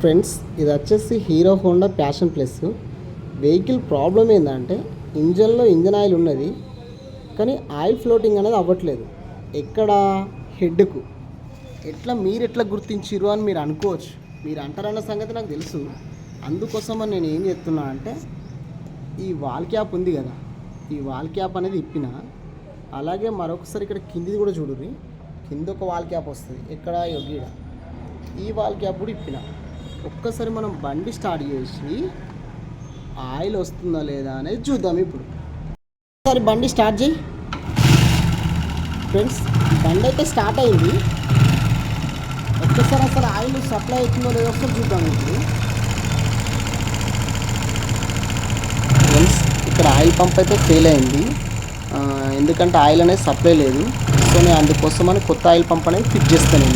Friends, ఇది వచ్చేసి hero Honda passion plus. Vehicle problem ఏంటంటే ఇంజన్లో ఇంజన్ ఆయిల్ ఉన్నది, కానీ ఆయిల్ ఫ్లోటింగ్ అనేది అవ్వట్లేదు. ఎక్కడ? హెడ్కు. మీరు ఎట్లా గుర్తించిరు అని మీరు అనుకోవచ్చు. మీరు అంటారన్న సంగతి నాకు తెలుసు. అందుకోసమని నేను ఏం చెప్తున్నా అంటే, ఈ వాల్ క్యాప్ ఉంది కదా, ఈ వాల్ క్యాప్ అనేది ఇప్పిన. అలాగే మరొకసారి ఇక్కడ కిందిది కూడా చూడుర్రి. కింద ఒక వాల్ క్యాప్ వస్తుంది, ఎక్కడ? గీడ. ఈ వాల్ క్యాప్ కూడా ఇప్పిన. ఒక్కసారి మనం బండి స్టార్ట్ చేసి ఆయిల్ వస్తుందా లేదా అనేది చూద్దాం. ఇప్పుడు ఒకసారి బండి స్టార్ట్ చేయి ఫ్రెండ్స్. బండి అయితే స్టార్ట్ అయింది. ఒక్కసారి అసలు ఆయిల్ సప్లై అవుతుందో లేదో ఒకసారి చూద్దాం. ఇప్పుడు ఫ్రెండ్స్, ఇక్కడ ఆయిల్ పంప్ అయితే ఫెయిల్ అయింది. ఎందుకంటే ఆయిల్ అనేది సప్లై లేదు. సో నేను అందుకోసమని కొత్త ఆయిల్ పంప్ అనేది ఫిట్ చేస్తాను.